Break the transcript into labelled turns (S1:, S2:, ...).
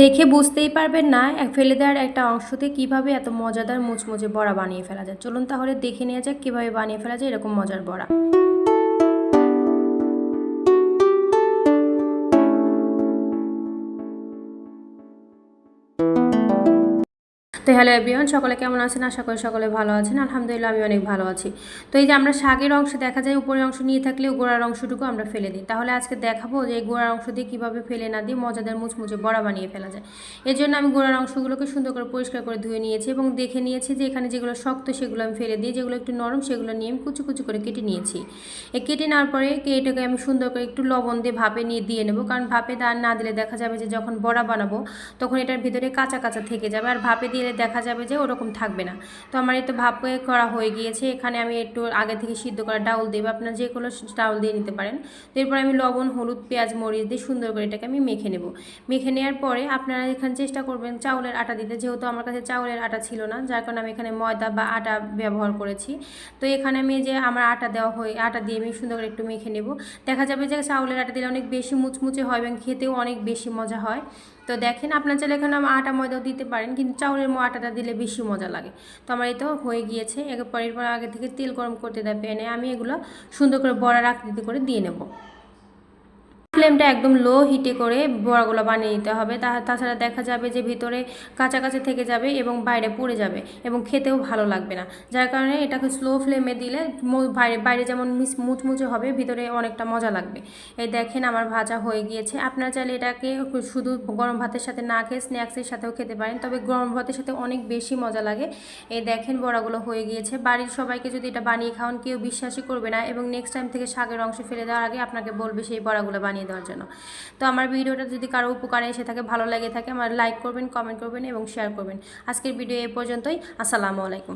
S1: দেখে বুঝতেই পারবেন না ফেলে দেওয়ার একটা অংশতে কিভাবে এত মজাদার মুচমুচে বড়া বানিয়ে ফেলা যায়। চলুন তাহলে দেখে নেওয়া যাক কীভাবে বানিয়ে ফেলা যায় এরকম মজার বড়া। তো হ্যালো এভরিওয়ান, সকলে কেমন আছেন? আশা করি সকলে ভালো আছেন। আলহামদুলিল্লাহ আমি অনেক ভালো আছি। তো এই যে আমরা শাকের অংশে দেখা যায় উপরের অংশ নিয়ে থাকলেও গোড়ার অংশটুকু আমরা ফেলে দিই। তাহলে আজকে দেখাবো যে এই গোড়ার অংশ দিয়ে কীভাবে ফেলে না দিয়ে মজাদার মুচমুচে বড়া বানিয়ে ফেলা যায়। এর জন্য আমি গোড়ার অংশগুলোকে সুন্দর করে পরিষ্কার করে ধুয়ে নিয়েছি এবং দেখে নিয়েছি যে এখানে যেগুলো শক্ত সেগুলো আমি ফেলে দিই, যেগুলো একটু নরম সেগুলো নিয়ে আমি কুচু কুচু করে কেটে নিয়েছি। এই কেটে নেওয়ার পরে এটাকে আমি সুন্দর করে একটু লবণ দিয়ে ভাপে দিয়ে নেবো, কারণ ভাপে না দিলে দেখা যাবে যে যখন বড়া বানাবো তখন এটার ভিতরে কাঁচা কাঁচা থেকে যাবে, আর ভাপে দিলে দেখা যাবে যে ওরকম থাকবে না। তো আমার এই তো ভাপে করা হয়ে গিয়েছে। এখানে আমি একটু আগে থেকে সিদ্ধ করা ডাউল দেবো, আপনার যে কোনো ডাউল দিয়ে নিতে পারেন। তো এরপর আমি লবণ, হলুদ, পেঁয়াজ, মরিচ দিয়ে সুন্দর করে এটাকে আমি মেখে নেব। মেখে নেওয়ার পরে আপনারা এখানে চেষ্টা করবেন চাউলের আটা দিতে, যেহেতু আমার কাছে চাউলের আটা ছিল না, যার কারণে আমি এখানে ময়দা বা আটা ব্যবহার করেছি। তো এখানে আমি যে আমার আটা দেওয়া হয়, আটা দিয়ে আমি সুন্দর করে একটু মেখে নেব। দেখা যাবে যে চাউলের আটা দিলে অনেক বেশি মুচমুচে হয় এবং খেতেও অনেক বেশি মজা হয়। তো দেখেন, আপনার চাইলে এখানে আটা ময়দাও দিতে পারেন, কিন্তু চাউলের আটাটা দিলে বেশি মজা লাগে। তো আমার এই তো হয়ে গিয়েছে। এরপর আগে থেকে তেল গরম করতে দেয় প্যানে, আমি এগুলো সুন্দর করে বড়ার আকৃতি করে দিয়ে নেব। ফ্লেমটা একদম লো হিটে করে বড়াগুলো বানিয়ে নিতে হবে, তাছাড়া দেখা যাবে যে ভিতরে কাঁচা কাঁচা থেকে যাবে এবং বাইরে পুড়ে যাবে এবং খেতেও ভালো লাগবে না। যার কারণে এটাকে স্লো ফ্লেমে দিলে বাইরে যেমন মুচমুচে হবে, ভিতরে অনেকটা মজা লাগবে। এই দেখেন আমার ভাজা হয়ে গিয়েছে। আপনারা চাইলে এটাকে শুধু গরম ভাতের সাথে না খেয়ে স্ন্যাক্সের সাথেও খেতে পারেন, তবে গরম ভাতের সাথে অনেক বেশি মজা লাগে। এই দেখেন বড়াগুলো হয়ে গিয়েছে। বাড়ির সবাইকে যদি এটা বানিয়ে খাওয়ান কেউ বিশ্বাসই করবে না এবং নেক্সট টাইম থেকে শাকের অংশ ফেলে দেওয়ার আগে আপনাকে বলবে সেই বড়াগুলো বানিয়ে দেওয়ার জন্য। তো আমার ভিডিওটা যদি কারো উপকারে এসে থাকে, ভালো লেগে থাকে, আমার লাইক করবেন, কমেন্ট করবেন এবং শেয়ার করবেন। আজকের ভিডিও এ পর্যন্তই। আসসালামু আলাইকুম।